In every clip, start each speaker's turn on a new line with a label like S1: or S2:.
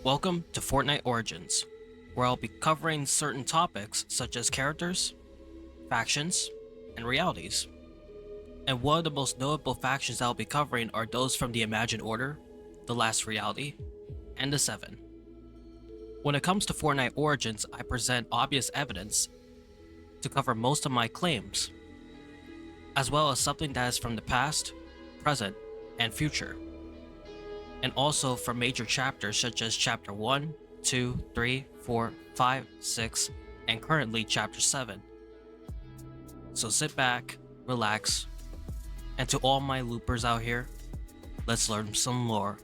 S1: Welcome to Fortnite Origins, where I'll be covering certain topics such as characters, factions, and realities. And one of the most notable factions I'll be covering are those from the Imagined Order, the Last Reality, and the Seven. When it comes to Fortnite Origins, I present obvious evidence to cover most of my claims, as well as something that is from the past, present, and future, and also from major chapters such as Chapter 1, 2, 3, 4, 5, 6, and currently Chapter 7. So sit back, relax, and to all my loopers out here, let's learn some lore.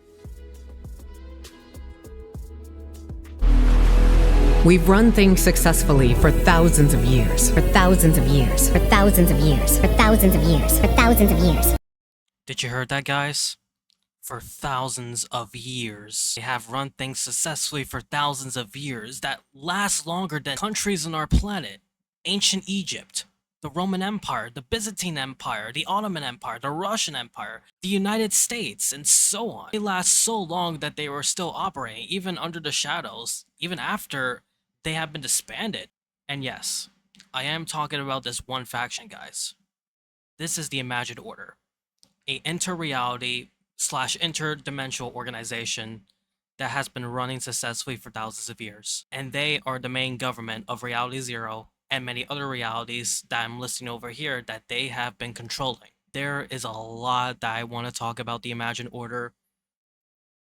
S2: We've run things successfully for thousands of years.
S3: For thousands of years. For thousands of years. For thousands of years. For thousands of years.
S1: Did you hear that, guys? For thousands of years. They have run things successfully for thousands of years that last longer than countries on our planet. Ancient Egypt, the Roman Empire, the Byzantine Empire, the Ottoman Empire, the Russian Empire, the United States, and so on. They last so long that they were still operating, even under the shadows, even after they have been disbanded. And yes, I am talking about this one faction, guys. This is the Imagined Order, a inter-reality / interdimensional organization that has been running successfully for thousands of years. And they are the main government of Reality Zero and many other realities that I'm listing over here that they have been controlling. There is a lot that I want to talk about the Imagined Order,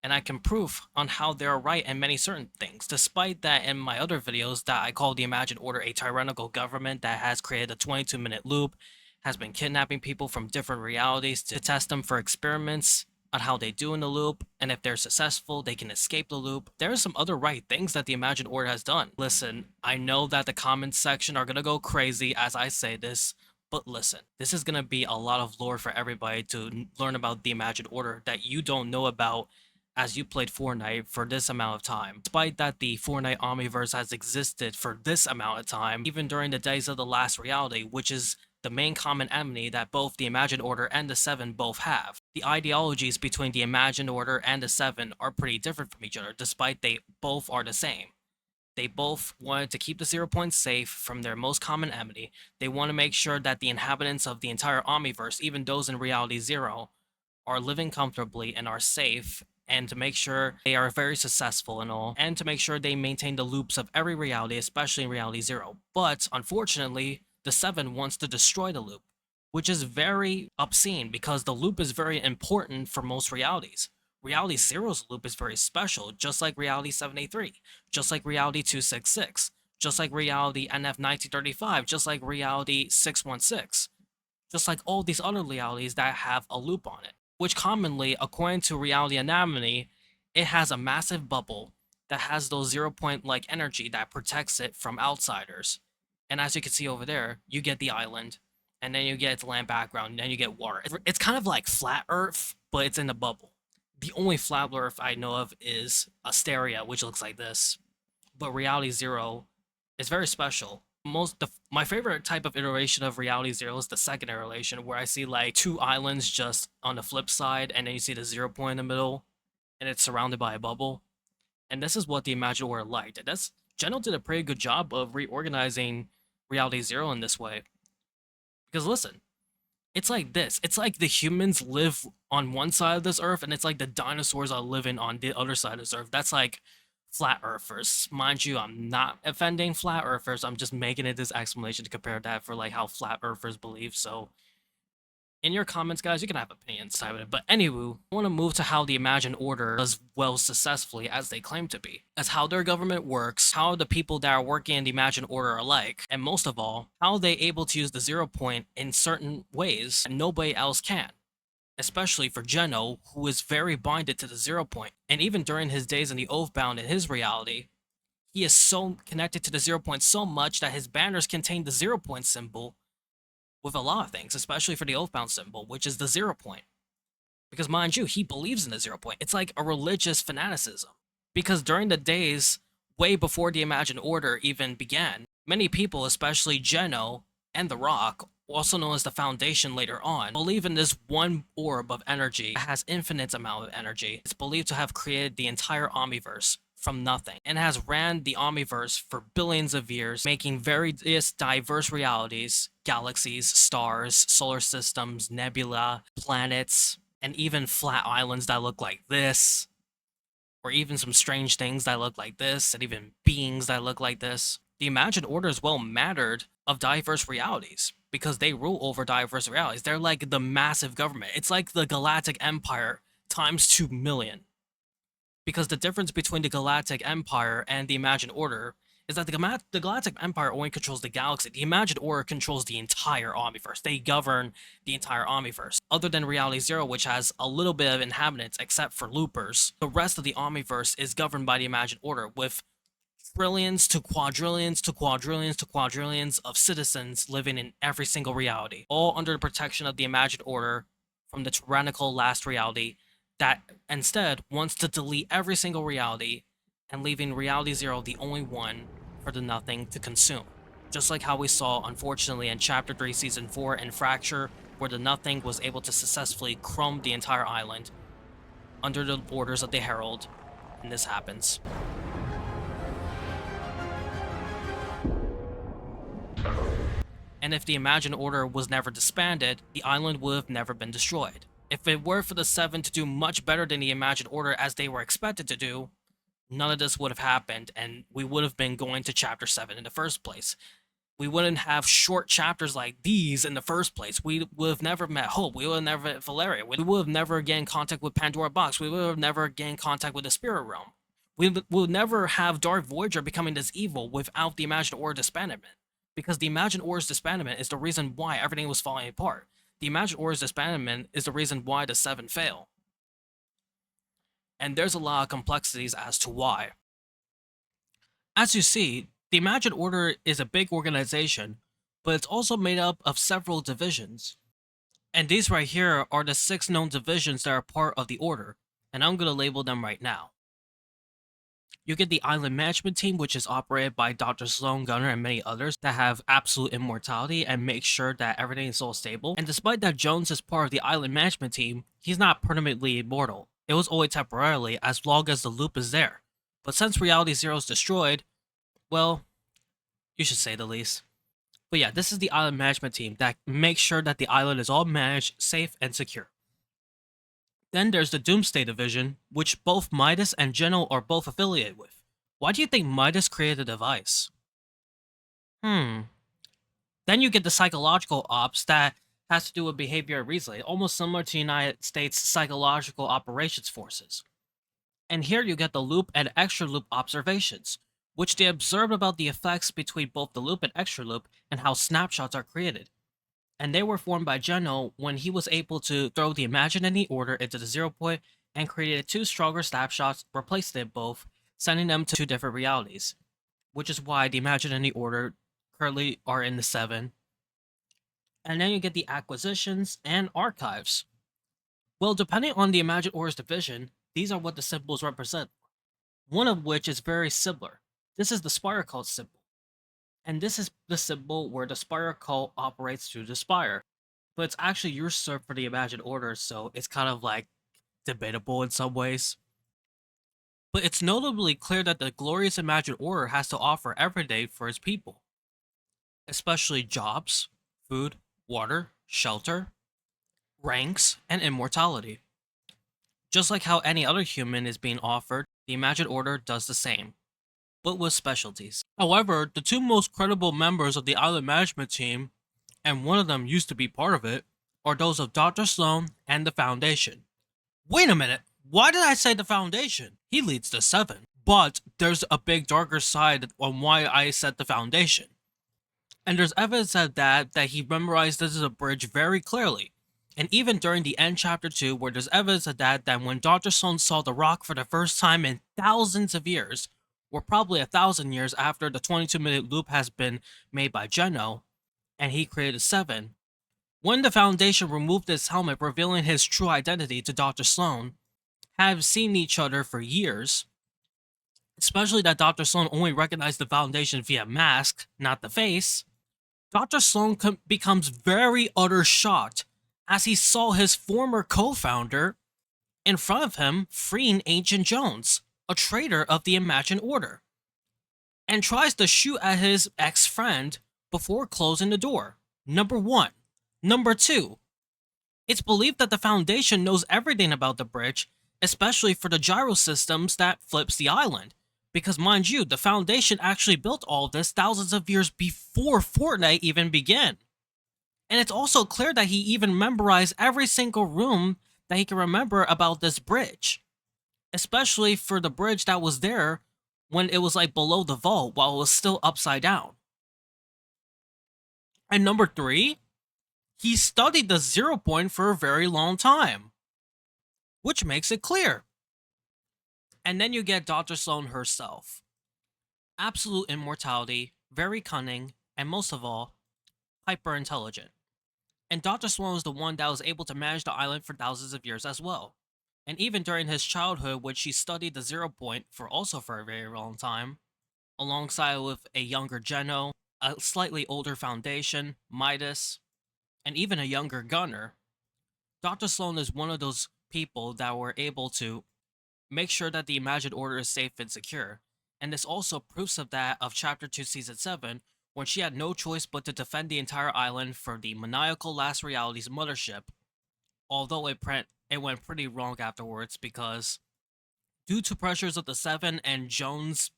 S1: and I can prove on how they're right in many certain things, despite that in my other videos that I call the Imagined Order a tyrannical government that has created a 22-minute loop, has been kidnapping people from different realities to test them for experiments on how they do in the loop, and if they're successful, they can escape the loop. There are some other right things that the Imagined Order has done. Listen, I know that the comments section are gonna go crazy as I say this, but listen, this is gonna be a lot of lore for everybody to learn about the Imagined Order that you don't know about as you played Fortnite for this amount of time. Despite that the Fortnite Omniverse has existed for this amount of time, even during the days of the Last Reality, which is the main common enemy that both the Imagined Order and the Seven both have. The ideologies between the Imagined Order and the Seven are pretty different from each other, despite they both are the same. They both wanted to keep the 0 point safe from their most common enemy. They want to make sure that the inhabitants of the entire Omniverse, even those in Reality Zero, are living comfortably and are safe, and to make sure they are very successful and all, and to make sure they maintain the loops of every reality, especially in Reality Zero. But, unfortunately, the Seven wants to destroy the loop, which is very obscene because the loop is very important for most realities. Reality Zero's loop is very special, just like Reality 783, just like Reality 266, just like Reality NF1935, just like Reality 616, just like all these other realities that have a loop on it, which commonly, according to Reality Anatomy, it has a massive bubble that has those 0 point like energy that protects it from outsiders. And as you can see over there, you get the island, and then you get its land background, and then you get water. It's kind of like Flat Earth, but it's in a bubble. The only Flat Earth I know of is Asteria, which looks like this. But Reality Zero is very special. My favorite type of iteration of Reality Zero is the second iteration, where I see like two islands just on the flip side, and then you see the 0 point in the middle, and it's surrounded by a bubble. And this is what the Imagined Order liked. And Geno did a pretty good job of reorganizing Reality Zero in this way. Because listen, it's like this. It's like the humans live on one side of this earth, and it's like the dinosaurs are living on the other side of this earth. That's like Flat Earthers. Mind you, I'm not offending Flat Earthers. I'm just making it this explanation to compare that for like how Flat Earthers believe. So in your comments, guys, you can have opinions about it. But anywho, I want to move to how the Imagined Order does well successfully as they claim to be. As how their government works, how the people that are working in the Imagined Order are like, and most of all, how they able to use the 0 point in certain ways that nobody else can. Especially for Geno, who is very binded to the 0 point. And even during his days in the Oathbound in his reality, he is so connected to the 0 point so much that his banners contain the 0 point symbol with a lot of things, especially for the Oathbound symbol, which is the 0 point. Because mind you, he believes in the 0 point. It's like a religious fanaticism. Because during the days way before the Imagined Order even began, many people, especially Geno and The Rock, also known as the Foundation later on, believe in this one orb of energy that has infinite amount of energy. It's believed to have created the entire Omniverse from nothing and has ran the Omniverse for billions of years, making various diverse realities, galaxies, stars, solar systems, nebula, planets, and even flat islands that look like this, or even some strange things that look like this, and even beings that look like this. The imagined order is well mattered of diverse realities because they rule over diverse realities. They're like the massive government. It's like the Galactic Empire times 2 million. Because the difference between the Galactic Empire and the Imagined Order is that the Galactic Empire only controls the galaxy. The Imagined Order controls the entire Omniverse. They govern the entire Omniverse. Other than Reality Zero, which has a little bit of inhabitants except for loopers, the rest of the Omniverse is governed by the Imagined Order with trillions to quadrillions to quadrillions to quadrillions of citizens living in every single reality, all under the protection of the Imagined Order from the tyrannical last reality that instead wants to delete every single reality and leaving Reality Zero the only one for the Nothing to consume. Just like how we saw, unfortunately, in Chapter 3, Season 4 in Fracture, where the Nothing was able to successfully crumb the entire island under the orders of the Herald, and this happens. And if the Imagined Order was never disbanded, the island would have never been destroyed. If it were for the Seven to do much better than the Imagined Order as they were expected to do, none of this would have happened, and we would have been going to Chapter 7 in the first place. We wouldn't have short chapters like these in the first place. We would have never met Hope. We would have never met Valeria. We would have never gained contact with Pandora Box. We would have never gained contact with the Spirit Realm. We would never have Dark Voyager becoming this evil without the Imagined Order disbandment. Because the Imagined Order's disbandment is the reason why everything was falling apart. The Imagined Order's disbandment is the reason why the Seven fail. And there's a lot of complexities as to why. As you see, the Imagined Order is a big organization, but it's also made up of several divisions. And these right here are the 6 known divisions that are part of the Order, and I'm going to label them right now. You get the Island Management Team, which is operated by Dr. Sloan, Gunner, and many others that have absolute immortality and make sure that everything is all stable. And despite that Jones is part of the Island Management Team, he's not permanently immortal. It was only temporarily, as long as the loop is there. But since Reality Zero is destroyed, well, you should say the least. But yeah, this is the Island Management Team that makes sure that the island is all managed, safe, and secure. Then there's the Doomsday Division, which both Midas and Geno are both affiliated with. Why do you think Midas created the device? Then you get the Psychological Ops that has to do with behavior and reasoning, almost similar to United States Psychological Operations Forces. And here you get the Loop and Extra Loop observations, which they observed about the effects between both the Loop and Extra Loop and how snapshots are created. And they were formed by Geno when he was able to throw the Imaginary Order into the 0 point and created 2 stronger snapshots, replaced them both, sending them to 2 different realities, which is why the Imaginary Order currently are in the 7. And then you get the Acquisitions and Archives. Well, depending on the Imagined Order's division, these are what the symbols represent, one of which is very similar. This is the Spire Cult symbol. And this is the symbol where the Spire Cult operates through the Spire. But it's actually usurped for the Imagined Order, so it's kind of like debatable in some ways. But it's notably clear that the glorious Imagined Order has to offer every day for its people. Especially jobs, food, water, shelter, ranks, and immortality. Just like how any other human is being offered, the Imagined Order does the same, but with specialties. However, the 2 most credible members of the Island Management Team, and one of them used to be part of it, are those of Dr. Sloan and the Foundation. Wait a minute, why did I say the Foundation? He leads the 7. But there's a big darker side on why I said the Foundation. And there's evidence of that he memorized this as a bridge very clearly. And even during the end chapter 2, where there's evidence of that when Dr. Sloan saw the rock for the first time in thousands of years, or probably 1,000 years after the 22-minute loop has been made by Geno, and he created 7. When the Foundation removed his helmet, revealing his true identity to Dr. Sloan, have seen each other for years, especially that Dr. Sloan only recognized the Foundation via mask, not the face, Dr. Sloan becomes very utter shocked as he saw his former co-founder in front of him freeing Ancient Jones. a traitor of the Imagined Order, and tries to shoot at his ex-friend before closing the door. Number 1. Number 2. It's believed that the Foundation knows everything about the bridge, especially for the gyro systems that flips the island. Because mind you, the Foundation actually built all of this thousands of years before Fortnite even began. And it's also clear that he even memorized every single room that he can remember about this bridge. Especially for the bridge that was there when it was like below the vault while it was still upside down. And number 3, he studied the 0 point for a very long time, which makes it clear. And then you get Dr. Sloan herself. Absolute immortality, very cunning, and most of all, hyper intelligent. And Dr. Sloan was the one that was able to manage the island for thousands of years as well. And even during his childhood, when she studied the 0 point for a very long time, alongside with a younger Geno, a slightly older Foundation, Midas, and even a younger Gunner, Dr. Sloan is one of those people that were able to make sure that the Imagined Order is safe and secure. And this also proofs of that of Chapter 2 Season 7, when she had no choice but to defend the entire island for the maniacal Last Realities mothership, although it went pretty wrong afterwards because due to pressures of the Seven and Jones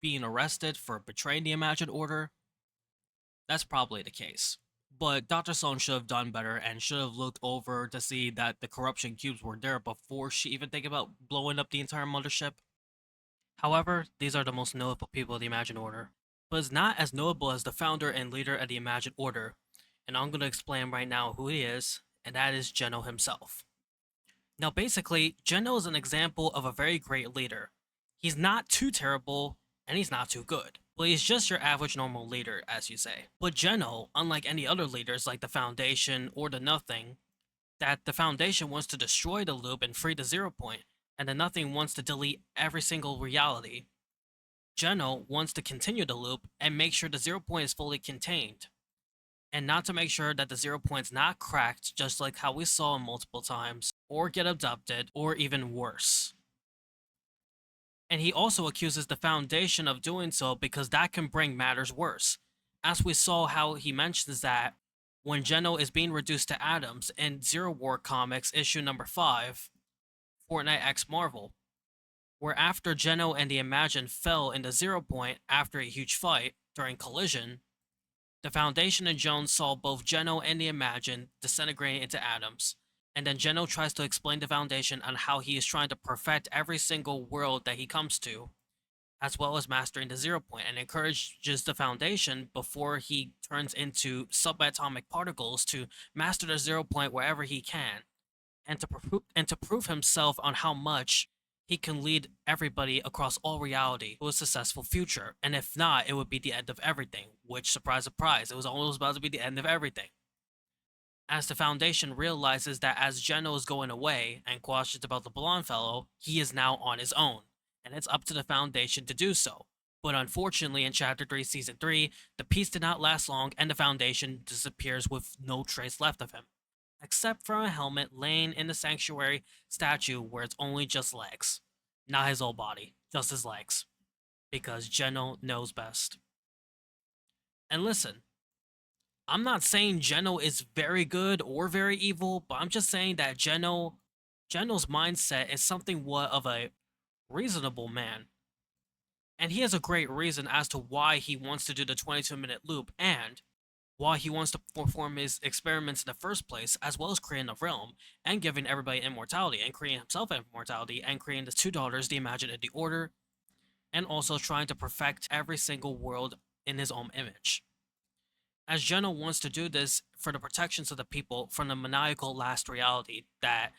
S1: being arrested for betraying the Imagined Order, that's probably the case. But Dr. Sloan should have done better and should have looked over to see that the corruption cubes were there before she even think about blowing up the entire mothership. However, these are the most notable people of the Imagined Order, but it's not as notable as the founder and leader of the Imagined Order, and I'm going to explain right now who he is, and that is Geno himself. Now basically, Geno is an example of a very great leader. He's not too terrible, and he's not too good, but he's just your average normal leader, as you say. But Geno, unlike any other leaders like the Foundation or the Nothing, that the Foundation wants to destroy the loop and free the 0 point, and the Nothing wants to delete every single reality. Geno wants to continue the loop and make sure the 0 point is fully contained, and not to make sure that the 0 point's not cracked, just like how we saw multiple times, or get abducted, or even worse. And he also accuses the Foundation of doing so because that can bring matters worse, as we saw how he mentions that when Geno is being reduced to atoms in Zero War Comics issue number 5, Fortnite X Marvel, where after Geno and the Imagined fell in the 0 point after a huge fight during Collision, the Foundation and Jones saw both Geno and the Imagined disintegrating into atoms, and then Geno tries to explain the Foundation on how he is trying to perfect every single world that he comes to, as well as mastering the 0 point, and encourages the Foundation before he turns into subatomic particles to master the 0 point wherever he can, and to prove himself on how much he can lead everybody across all reality to a successful future. And if not, it would be the end of everything, which, surprise, surprise, it was almost about to be the end of everything. As the Foundation realizes that as Geno is going away and questions about the blonde fellow, he is now on his own, and it's up to the Foundation to do so. But unfortunately, in Chapter 3, Season 3, the peace did not last long, and the Foundation disappears with no trace left of him, except for a helmet laying in the sanctuary statue where it's only just legs. Not his whole body, just his legs. Because Geno knows best. And listen, I'm not saying Geno is very good or very evil, but I'm just saying that Geno's mindset is something of a reasonable man. And he has a great reason as to why he wants to do the 22-minute loop and why he wants to perform his experiments in the first place, as well as creating a realm and giving everybody immortality and creating himself immortality and creating the two daughters, the Imagined and the Order, and also trying to perfect every single world in his own image. As Geno wants to do this for the protections of the people from the maniacal last reality that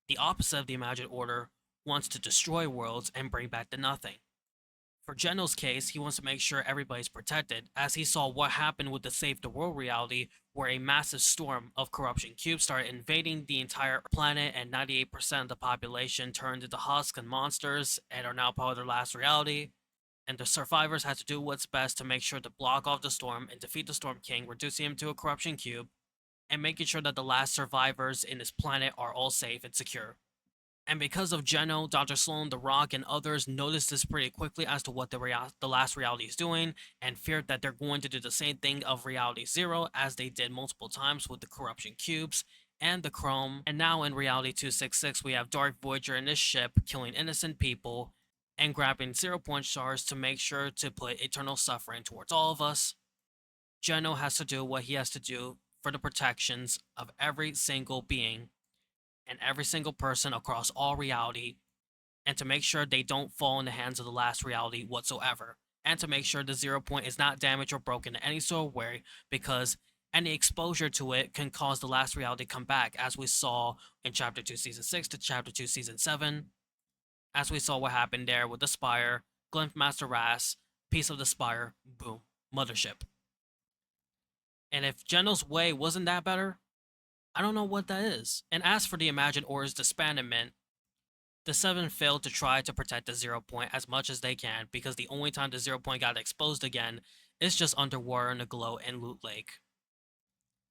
S1: the opposite of the Imagined Order wants to destroy worlds and bring back the Nothing. For Geno's case, he wants to make sure everybody's protected, as he saw what happened with the Save the World reality, where a massive storm of corruption cubes started invading the entire planet and 98% of the population turned into husks and monsters and are now part of their last reality. And the survivors had to do what's best to make sure to block off the storm and defeat the Storm King, reducing him to a corruption cube, and making sure that the last survivors in this planet are all safe and secure. And because of Geno, Dr. Sloan, The Rock, and others noticed this pretty quickly as to what the last reality is doing, and feared that they're going to do the same thing of Reality Zero as they did multiple times with the corruption cubes and the Chrome. And now in Reality 266, we have Dark Voyager in his ship killing innocent people and grabbing 0-point shards to make sure to put eternal suffering towards all of us. Geno has to do what he has to do for the protections of every single being and every single person across all reality, and to make sure they don't fall in the hands of the last reality whatsoever, and to make sure the 0-point is not damaged or broken in any sort of way, because any exposure to it can cause the last reality to come back, as we saw in Chapter 2 Season 6 to Chapter 2 Season 7, as we saw what happened there with the Spire, Glymph Master Ras, piece of the Spire, boom, Mothership. And if Geno's way wasn't that better, I don't know what that is. And as for the Imagined Aura's disbandment, the Seven failed to try to protect the 0-point as much as they can, because the only time the 0-point got exposed again is just underwater in the glow in Loot Lake.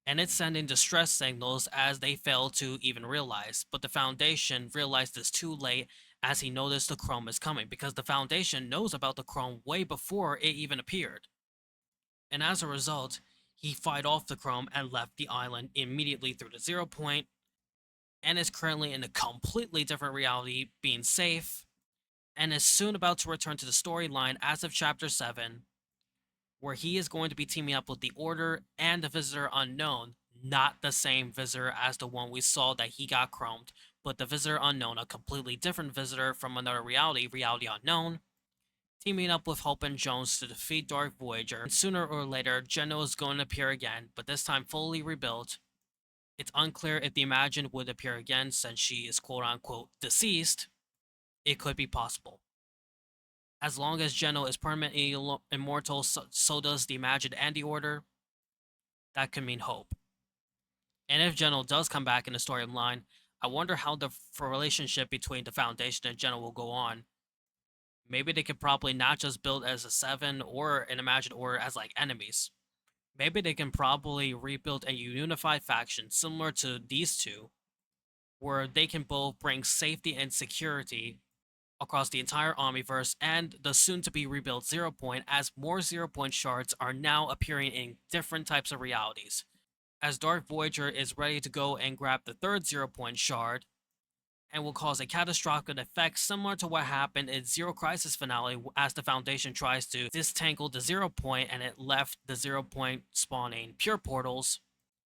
S1: And it's sending distress signals as they fail to even realize, but the Foundation realized this too late as he noticed the Chrome is coming, because the Foundation knows about the Chrome way before it even appeared. And as a result, he fight off the Chrome and left the island immediately through the 0-point, and is currently in a completely different reality, being safe, and is soon about to return to the storyline as of Chapter 7, where he is going to be teaming up with the Order and the Visitor Unknown, not the same Visitor as the one we saw that he got chromed, but the Visitor Unknown, a completely different Visitor from another reality, Reality Unknown, teaming up with Hope and Jones to defeat Dark Voyager. And sooner or later, Geno is going to appear again, but this time fully rebuilt. It's unclear if the Imagined would appear again since she is quote-unquote deceased. It could be possible. As long as Geno is permanently immortal, so does the Imagined and the Order. That could mean hope. And if Geno does come back in the storyline, I wonder how the relationship between the Foundation and Geno will go on. Maybe they could probably not just build as a 7 or an Imagined Order as like enemies. Maybe they can probably rebuild a unified faction similar to these two, where they can both bring safety and security across the entire Omniverse and the soon-to-be rebuilt 0-point, as more 0-point shards are now appearing in different types of realities. As Dark Voyager is ready to go and grab the third 0-point shard, and will cause a catastrophic effect similar to what happened in Zero Crisis finale as the Foundation tries to disentangle the 0-point and it left the 0-point spawning pure portals.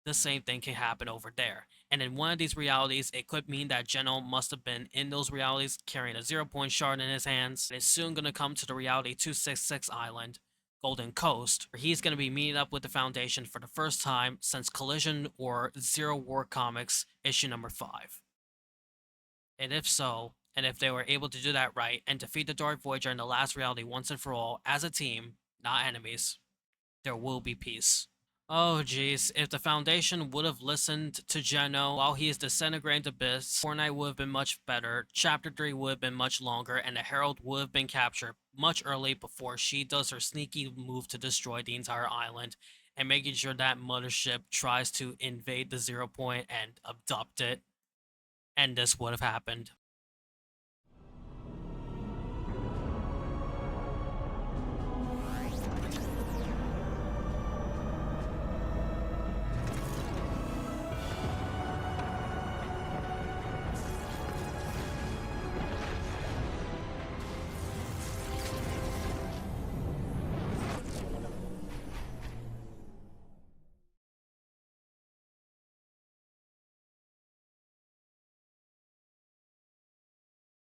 S1: The same thing can happen over there. And in one of these realities, it could mean that Geno must have been in those realities carrying a 0-point shard in his hands, and is soon going to come to the Reality 266 island, Golden Coast, where he's going to be meeting up with the Foundation for the first time since Collision or Zero War Comics issue number 5. And if so, and if they were able to do that right and defeat the Dark Voyager in the last reality once and for all as a team, not enemies, there will be peace. Oh jeez, if the Foundation would have listened to Geno while he is disintegrating to abyss, Fortnite would have been much better, Chapter 3 would have been much longer, and the Herald would have been captured much early before she does her sneaky move to destroy the entire island, and making sure that Mothership tries to invade the 0-point and abduct it. And this would have happened.